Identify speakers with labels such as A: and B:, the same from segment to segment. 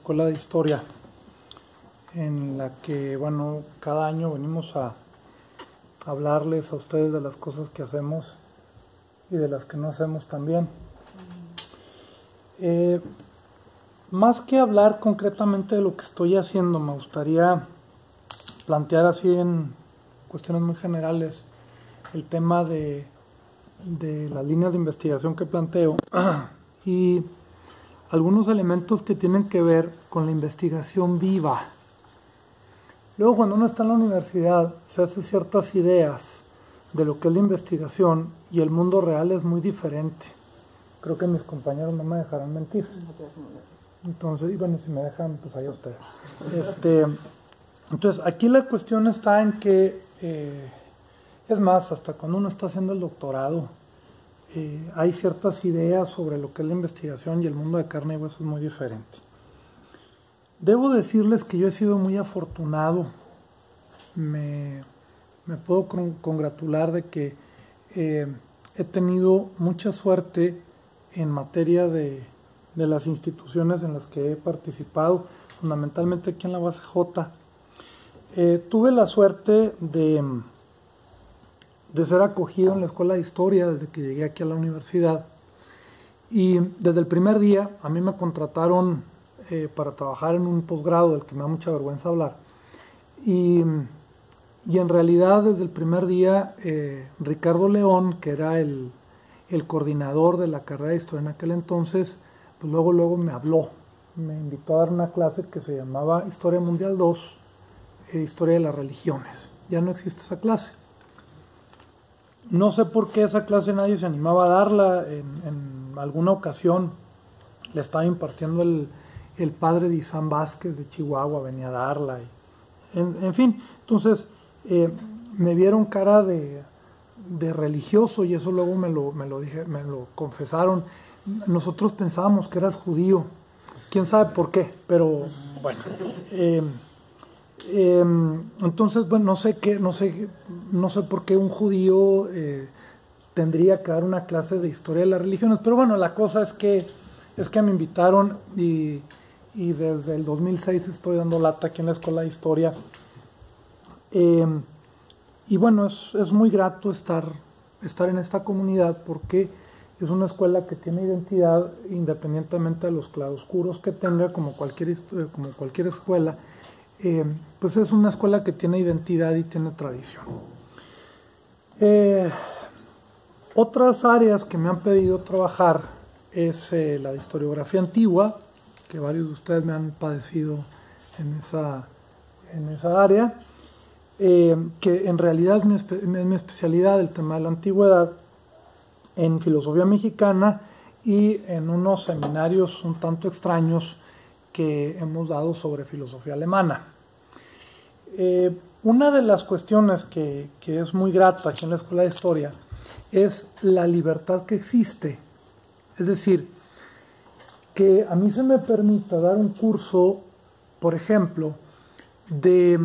A: Escuela de Historia, en la que, bueno, cada año venimos a hablarles a ustedes de las cosas que hacemos y de las que no hacemos también. Más que hablar concretamente de lo que estoy haciendo, me gustaría plantear así en cuestiones muy generales el tema de las líneas de investigación que planteo y algunos elementos que tienen que ver con la investigación viva. Luego, cuando uno está en la universidad, se hace ciertas ideas de lo que es la investigación y el mundo real es muy diferente. Creo que mis compañeros no me dejarán mentir. Entonces, y bueno, si me dejan, pues ahí ustedes. Entonces, aquí la cuestión está en que, es más, hasta cuando uno está haciendo el doctorado, hay ciertas ideas sobre lo que es la investigación y el mundo de carne y hueso es muy diferente. Debo decirles que yo he sido muy afortunado, me puedo congratular de que he tenido mucha suerte en materia de las instituciones en las que he participado, fundamentalmente aquí en la UACJ. Tuve la suerte de ser acogido en la Escuela de Historia desde que llegué aquí a la universidad, y desde el primer día a mí me contrataron para trabajar en un posgrado del que me da mucha vergüenza hablar, y en realidad desde el primer día Ricardo León, que era el coordinador de la carrera de Historia en aquel entonces, pues luego me habló, me invitó a dar una clase que se llamaba Historia Mundial 2, Historia de las Religiones. Ya no existe esa clase. No sé por qué esa clase nadie se animaba a darla. En alguna ocasión le estaba impartiendo el padre de Isán Vázquez de Chihuahua, venía a darla. En fin, entonces me vieron cara de religioso, y eso luego me lo confesaron. Nosotros pensábamos que eras judío, quién sabe por qué, pero bueno. Entonces, bueno, no sé por qué un judío tendría que dar una clase de historia de las religiones, pero bueno, la cosa es que me invitaron y desde el 2006 estoy dando lata aquí en la Escuela de Historia, y bueno, es muy grato estar en esta comunidad, porque es una escuela que tiene identidad independientemente de los claroscuros que tenga, como cualquier escuela. Pues es una escuela que tiene identidad y tiene tradición. Otras áreas que me han pedido trabajar es la de historiografía antigua, que varios de ustedes me han padecido en esa área, que en realidad es mi especialidad, el tema de la antigüedad, en filosofía mexicana y en unos seminarios un tanto extraños que hemos dado sobre filosofía alemana. Una de las cuestiones que es muy grata aquí en la Escuela de Historia es la libertad que existe. Es decir, que a mí se me permita dar un curso, por ejemplo, de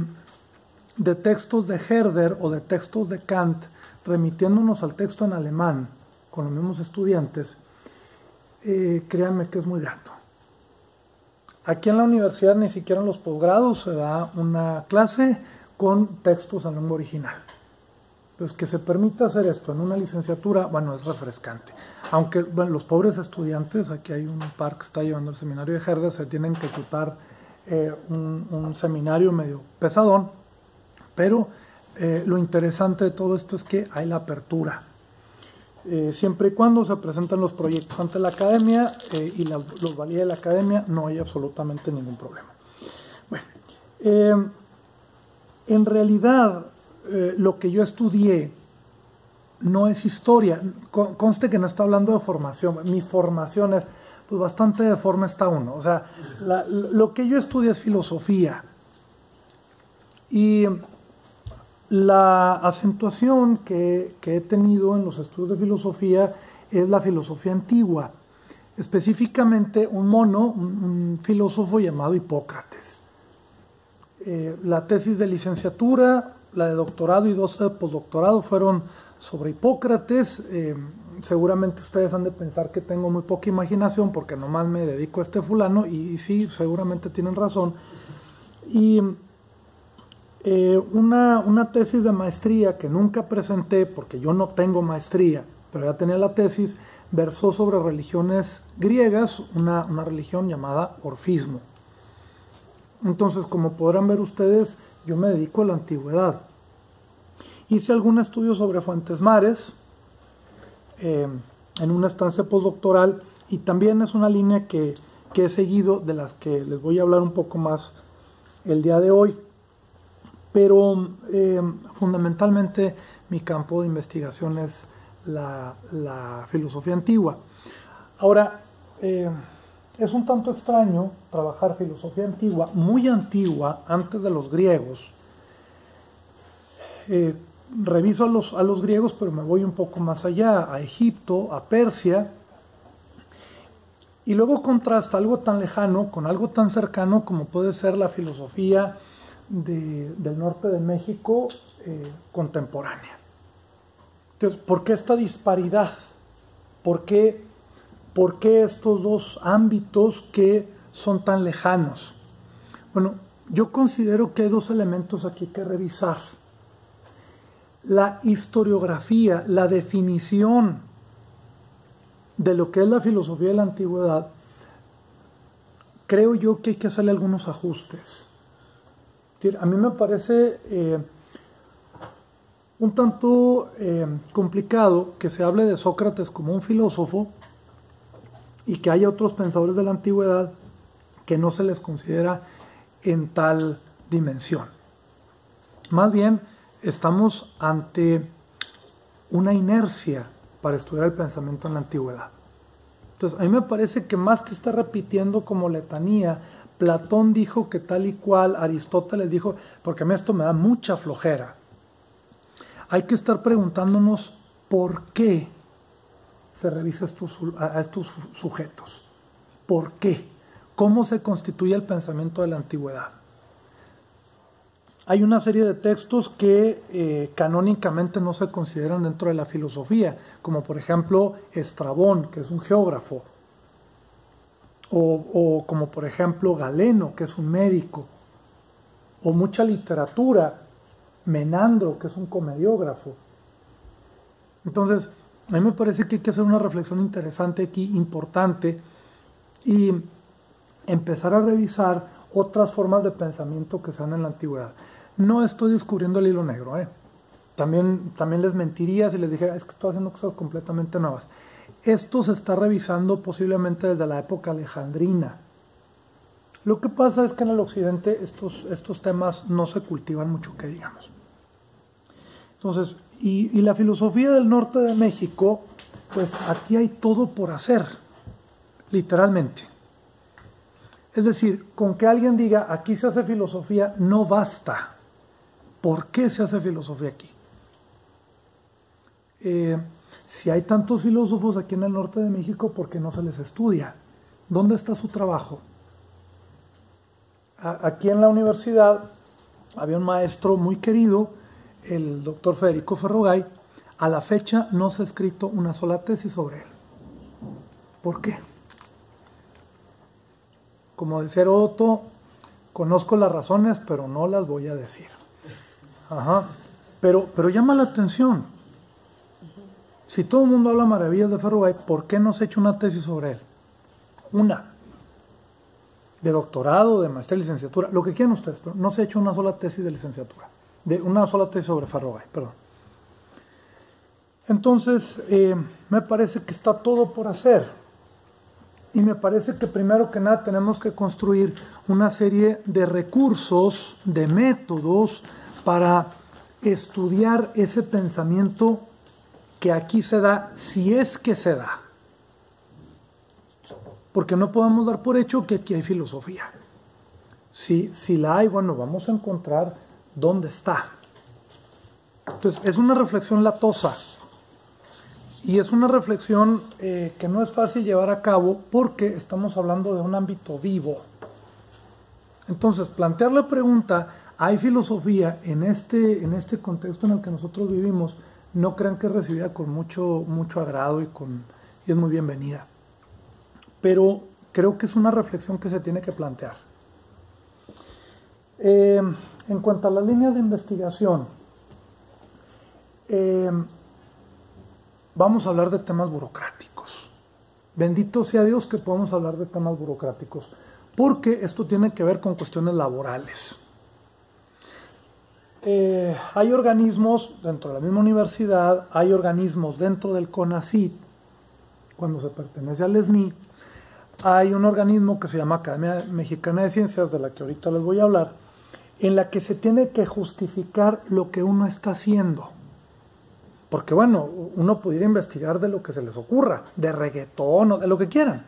A: textos de Herder o de textos de Kant, remitiéndonos al texto en alemán con los mismos estudiantes. Créanme que es muy grato. Aquí en la universidad, ni siquiera en los posgrados, se da una clase con textos en lengua original. Pues que se permita hacer esto en una licenciatura, bueno, es refrescante. Aunque, bueno, los pobres estudiantes, aquí hay un par que está llevando el seminario de Herder, se tienen que chutar un seminario medio pesadón, pero lo interesante de todo esto es que hay la apertura. Siempre y cuando se presentan los proyectos ante la academia y los valida la academia, no hay absolutamente ningún problema. Bueno, en realidad lo que yo estudié no es historia. Conste que no estoy hablando de formación. Mi formación es, pues, bastante deforme está uno. O sea, lo que yo estudié es filosofía. Y la acentuación que he tenido en los estudios de filosofía es la filosofía antigua, específicamente un filósofo llamado Hipócrates. La tesis de licenciatura, la de doctorado y dos de postdoctorado fueron sobre Hipócrates. seguramente ustedes han de pensar que tengo muy poca imaginación porque nomás me dedico a este fulano, y sí, seguramente tienen razón. Y una tesis de maestría que nunca presenté porque yo no tengo maestría, pero ya tenía la tesis, versó sobre religiones griegas, una religión llamada orfismo. Entonces, como podrán ver ustedes, yo me dedico a la antigüedad. Hice algún estudio sobre Fuentes Mares en una estancia postdoctoral, y también es una línea que he seguido, de las que les voy a hablar un poco más el día de hoy. Pero fundamentalmente mi campo de investigación es la filosofía antigua. Ahora, es un tanto extraño trabajar filosofía antigua, muy antigua, antes de los griegos. Reviso a los griegos, pero me voy un poco más allá, a Egipto, a Persia, y luego contrasta algo tan lejano con algo tan cercano como puede ser la filosofía del norte de México contemporánea. Entonces, ¿por qué esta disparidad? ¿Por qué estos dos ámbitos que son tan lejanos? Bueno, yo considero que hay dos elementos aquí que revisar. La historiografía, la definición de lo que es la filosofía de la antigüedad, creo yo que hay que hacerle algunos ajustes. A mí me parece un tanto complicado que se hable de Sócrates como un filósofo y que haya otros pensadores de la antigüedad que no se les considera en tal dimensión. Más bien, estamos ante una inercia para estudiar el pensamiento en la antigüedad. Entonces, a mí me parece que más que estar repitiendo como letanía, Platón dijo que tal y cual, Aristóteles dijo, porque a mí esto me da mucha flojera. Hay que estar preguntándonos por qué se revisa a estos sujetos. ¿Por qué? ¿Cómo se constituye el pensamiento de la antigüedad? Hay una serie de textos que canónicamente no se consideran dentro de la filosofía, como por ejemplo Estrabón, que es un geógrafo, o como por ejemplo Galeno, que es un médico, o mucha literatura, Menandro, que es un comediógrafo. Entonces, a mí me parece que hay que hacer una reflexión interesante aquí, importante, y empezar a revisar otras formas de pensamiento que se dan en la antigüedad. No estoy descubriendo el hilo negro, También les mentiría si les dijera, es que estoy haciendo cosas completamente nuevas. Esto se está revisando posiblemente desde la época alejandrina. Lo que pasa es que en el occidente estos temas no se cultivan mucho, que digamos. Entonces, y la filosofía del norte de México, pues aquí hay todo por hacer, literalmente. Es decir, con que alguien diga, aquí se hace filosofía, no basta. ¿Por qué se hace filosofía aquí? Si hay tantos filósofos aquí en el norte de México, ¿por qué no se les estudia? ¿Dónde está su trabajo? Aquí en la universidad había un maestro muy querido, el doctor Federico Ferrogay. A la fecha no se ha escrito una sola tesis sobre él. ¿Por qué? Como decía Heródoto, conozco las razones, pero no las voy a decir. Pero llama la atención. Si todo el mundo habla maravillas de Ferrogay, ¿por qué no se ha hecho una tesis sobre él? Una. De doctorado, de maestría, licenciatura, lo que quieran ustedes, pero no se ha hecho una sola tesis de licenciatura. Una sola tesis sobre Ferrogay, perdón. Entonces, me parece que está todo por hacer. Y me parece que primero que nada tenemos que construir una serie de recursos, de métodos, para estudiar ese pensamiento que aquí se da, si es que se da. Porque no podemos dar por hecho que aquí hay filosofía. Si la hay, bueno, vamos a encontrar dónde está. Entonces, es una reflexión latosa. Y es una reflexión que no es fácil llevar a cabo porque estamos hablando de un ámbito vivo. Entonces, plantear la pregunta, ¿hay filosofía en este contexto en el que nosotros vivimos? no crean que es recibida con mucho agrado y es muy bienvenida. Pero creo que es una reflexión que se tiene que plantear. En cuanto a las líneas de investigación, vamos a hablar de temas burocráticos. Bendito sea Dios que podemos hablar de temas burocráticos, porque esto tiene que ver con cuestiones laborales. Hay organismos dentro de la misma universidad, hay organismos dentro del CONACYT, cuando se pertenece al SNI, hay un organismo que se llama Academia Mexicana de Ciencias, de la que ahorita les voy a hablar, en la que se tiene que justificar lo que uno está haciendo. Porque bueno, uno pudiera investigar de lo que se les ocurra, de reggaetón o de lo que quieran,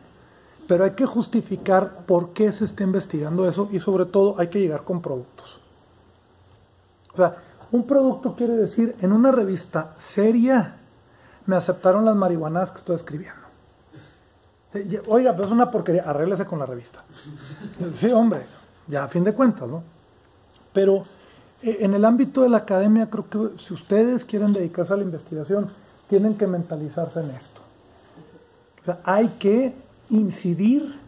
A: pero hay que justificar por qué se está investigando eso y sobre todo hay que llegar con productos. O sea, un producto quiere decir, en una revista seria me aceptaron las marihuanas que estoy escribiendo. Oiga, pero es una porquería, arréglese con la revista. Sí, hombre, ya a fin de cuentas, ¿no? Pero en el ámbito de la academia, creo que si ustedes quieren dedicarse a la investigación, tienen que mentalizarse en esto. O sea, hay que incidir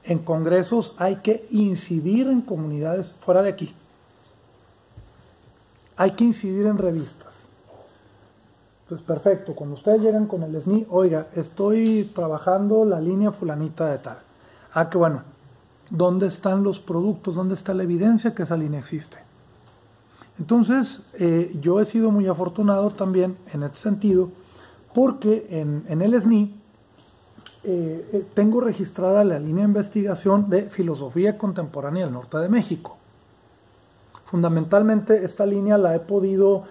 A: en congresos, hay que incidir en comunidades fuera de aquí. Hay que incidir en revistas. Entonces, perfecto, cuando ustedes llegan con el SNI, oiga, estoy trabajando la línea fulanita de tal. Ah, que bueno, ¿dónde están los productos? ¿Dónde está la evidencia que esa línea existe? Entonces, yo he sido muy afortunado también en este sentido, porque en el SNI tengo registrada la línea de investigación de filosofía contemporánea del norte de México. Fundamentalmente esta línea la he podido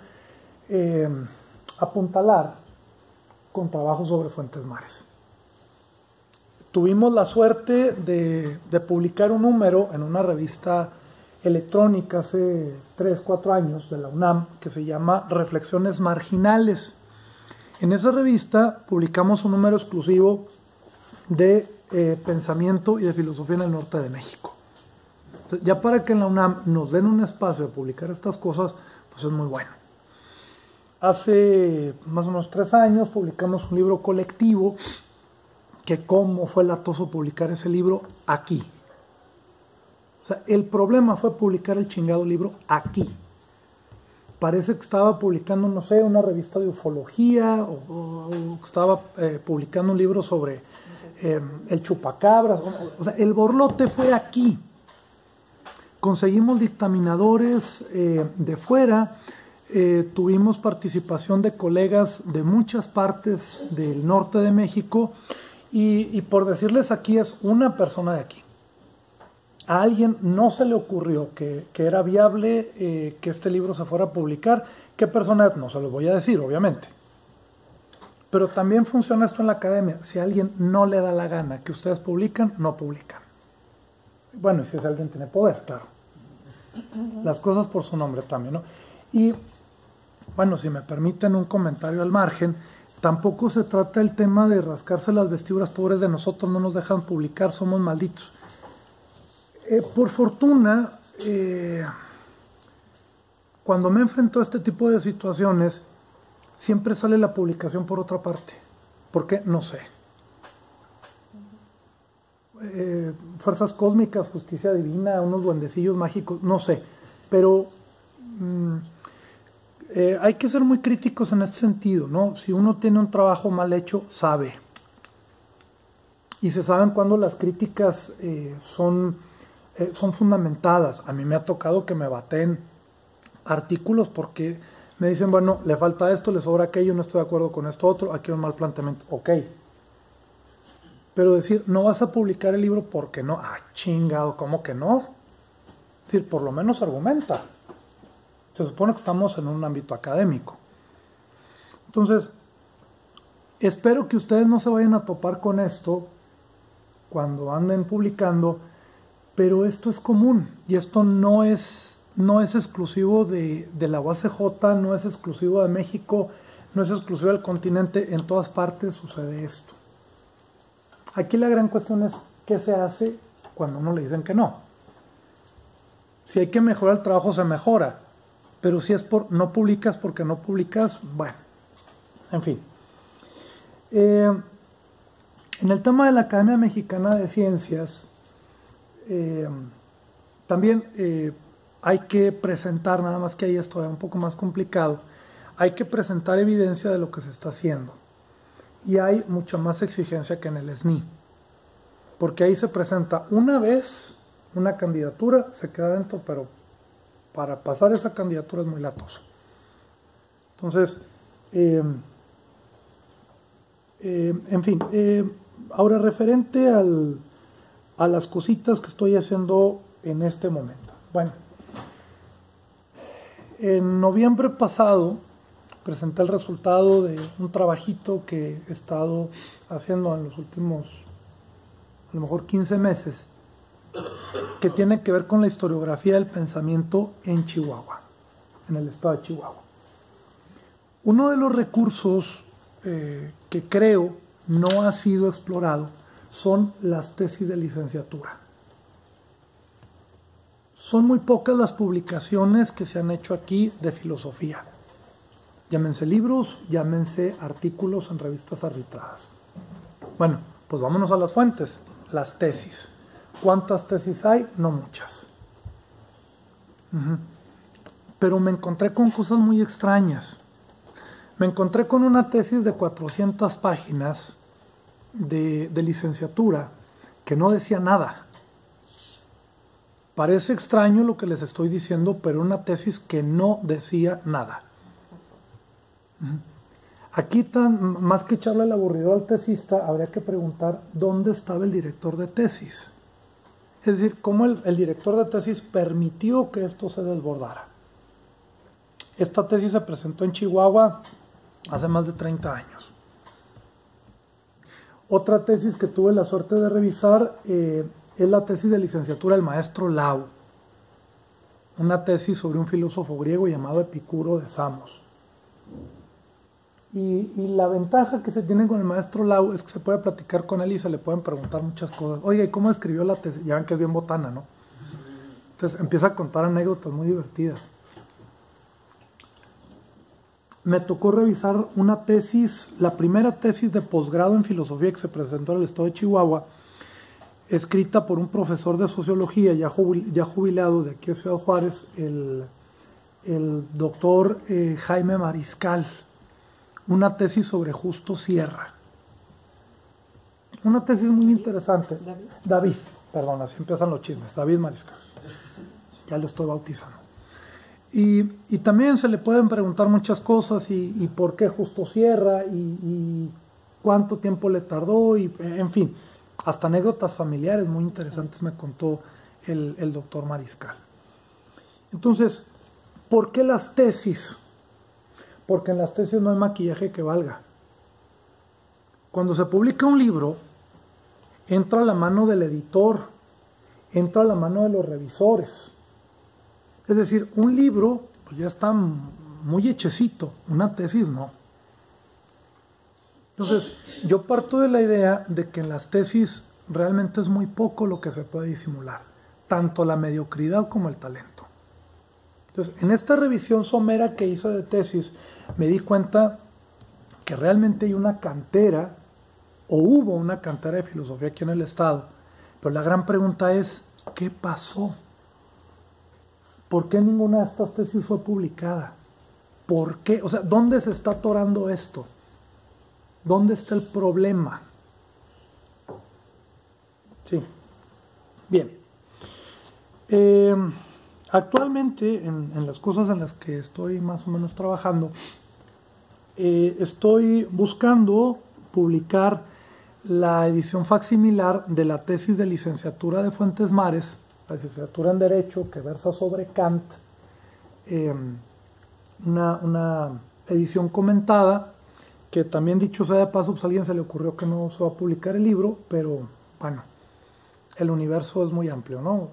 A: apuntalar con trabajo sobre Fuentes Mares. Tuvimos la suerte de publicar un número en una revista electrónica hace 3-4 años de la UNAM que se llama Reflexiones Marginales. En esa revista publicamos un número exclusivo de pensamiento y de filosofía en el norte de México. Entonces, ya para que en la UNAM nos den un espacio de publicar estas cosas, pues es muy bueno. Hace más o menos 3 años publicamos un libro colectivo que cómo fue latoso publicar ese libro aquí. O sea, el problema fue publicar el chingado libro aquí. Parece que estaba publicando, no sé, una revista de ufología o estaba publicando un libro sobre el chupacabras. O sea, el borlote fue aquí. Conseguimos dictaminadores de fuera, tuvimos participación de colegas de muchas partes del norte de México y por decirles aquí es una persona de aquí. A alguien no se le ocurrió que era viable que este libro se fuera a publicar. ¿Qué persona es? No se lo voy a decir, obviamente. Pero también funciona esto en la academia. Si a alguien no le da la gana que ustedes publican, no publican. Bueno, y si ese alguien tiene poder, claro. Las cosas por su nombre también, ¿no? Y, bueno, si me permiten un comentario al margen, tampoco se trata el tema de rascarse las vestiduras, pobres de nosotros, no nos dejan publicar, somos malditos. Por fortuna, cuando me enfrento a este tipo de situaciones, siempre sale la publicación por otra parte. ¿Por qué? No sé. Fuerzas cósmicas, justicia divina, unos duendecillos mágicos, no sé. Pero hay que ser muy críticos en este sentido, ¿no? Si uno tiene un trabajo mal hecho, sabe. Y se saben cuando las críticas son fundamentadas. A mí me ha tocado que me baten artículos porque me dicen, bueno, le falta esto, le sobra aquello, no estoy de acuerdo con esto otro, aquí hay un mal planteamiento. Ok. Pero decir, no vas a publicar el libro porque no. Ah, chingado, ¿cómo que no? Es decir, por lo menos argumenta. Se supone que estamos en un ámbito académico. Entonces, espero que ustedes no se vayan a topar con esto cuando anden publicando, pero esto es común y esto no es exclusivo de la UACJ, no es exclusivo de México, no es exclusivo del continente, en todas partes sucede esto. Aquí la gran cuestión es qué se hace cuando uno le dicen que no. Si hay que mejorar el trabajo, se mejora, pero si es por no publicas porque no publicas, bueno, en fin. En el tema de la Academia Mexicana de Ciencias, también hay que presentar, nada más que ahí es todavía un poco más complicado, hay que presentar evidencia de lo que se está haciendo. Y hay mucha más exigencia que en el SNI, porque ahí se presenta una vez una candidatura, se queda dentro, pero para pasar esa candidatura es muy latoso. Entonces, en fin, ahora referente a las cositas que estoy haciendo en este momento. Bueno, en noviembre pasado presenté el resultado de un trabajito que he estado haciendo en los últimos, a lo mejor 15 meses, que tiene que ver con la historiografía del pensamiento en Chihuahua, en el estado de Chihuahua. Uno de los recursos que creo no ha sido explorado son las tesis de licenciatura. Son muy pocas las publicaciones que se han hecho aquí de filosofía. Llámense libros, llámense artículos en revistas arbitradas. Bueno, pues vámonos a las fuentes, las tesis. ¿Cuántas tesis hay? No muchas. Pero me encontré con cosas muy extrañas. Me encontré con una tesis de 400 páginas de licenciatura que no decía nada. Parece extraño lo que les estoy diciendo, pero una tesis que no decía nada. Aquí, más que echarle el aburrido al tesista, habría que preguntar dónde estaba el director de tesis. Es decir, cómo el director de tesis permitió que esto se desbordara. Esta tesis se presentó en Chihuahua hace más de 30 años. Otra tesis que tuve la suerte de revisar es la tesis de licenciatura del maestro Lau, una tesis sobre un filósofo griego llamado Epicuro de Samos. Y la ventaja que se tiene con el maestro Lau es que se puede platicar con él y se le pueden preguntar muchas cosas. Oiga, ¿y cómo escribió la tesis? Ya ven que es bien botana, ¿no? Entonces empieza a contar anécdotas muy divertidas. Me tocó revisar una tesis, la primera tesis de posgrado en filosofía que se presentó en el estado de Chihuahua, escrita por un profesor de sociología ya jubilado de aquí de Ciudad Juárez, el doctor Jaime Mariscal. Una tesis sobre Justo Sierra. Una tesis muy interesante. David, perdón, así empiezan los chismes. David Mariscal. Ya le estoy bautizando. Y también se le pueden preguntar muchas cosas y por qué Justo Sierra y cuánto tiempo le tardó y en fin, hasta anécdotas familiares muy interesantes me contó el doctor Mariscal. Entonces, ¿por qué las tesis? Porque en las tesis no hay maquillaje que valga. Cuando se publica un libro, entra la mano del editor, entra la mano de los revisores. Es decir, un libro pues ya está muy hechecito, una tesis no. Entonces, yo parto de la idea de que en las tesis realmente es muy poco lo que se puede disimular, tanto la mediocridad como el talento. Entonces, en esta revisión somera que hice de tesis, me di cuenta que realmente hay una cantera, o hubo una cantera de filosofía aquí en el estado, pero la gran pregunta es, ¿qué pasó? ¿Por qué ninguna de estas tesis fue publicada? ¿Por qué? O sea, ¿dónde se está atorando esto? ¿Dónde está el problema? Sí. Bien. Actualmente, en las cosas en las que estoy más o menos trabajando, estoy buscando publicar la edición facsimilar de la tesis de licenciatura de Fuentes Mares, la licenciatura en Derecho, que versa sobre Kant, una edición comentada, que también dicho sea de paso, pues a alguien se le ocurrió que no se va a publicar el libro, pero bueno, el universo es muy amplio, ¿no?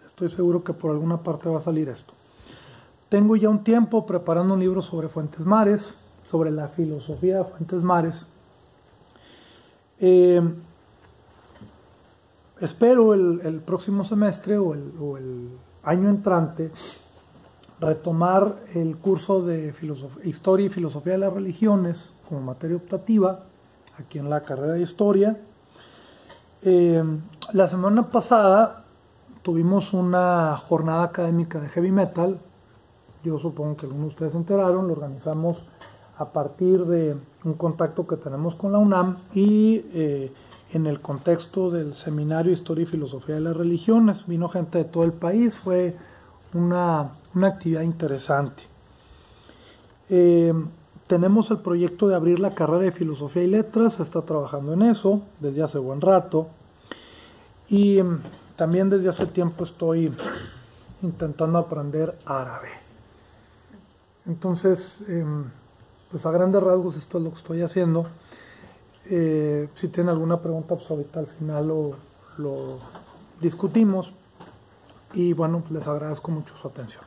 A: Estoy seguro que por alguna parte va a salir esto. Tengo ya un tiempo preparando un libro sobre Fuentes Mares, sobre la filosofía de Fuentes Mares. Espero el próximo semestre o el año entrante retomar el curso de Historia y Filosofía de las Religiones como materia optativa aquí en la carrera de Historia. La semana pasada tuvimos una jornada académica de heavy metal. Yo supongo que algunos de ustedes se enteraron. Lo organizamos a partir de un contacto que tenemos con la UNAM y en el contexto del seminario Historia y Filosofía de las Religiones. Vino gente de todo el país, fue una actividad interesante. Tenemos el proyecto de abrir la carrera de Filosofía y Letras, se está trabajando en eso desde hace buen rato. Y también desde hace tiempo estoy intentando aprender árabe. Entonces, pues a grandes rasgos esto es lo que estoy haciendo. Si tienen alguna pregunta, pues ahorita al final lo discutimos. Y bueno, les agradezco mucho su atención.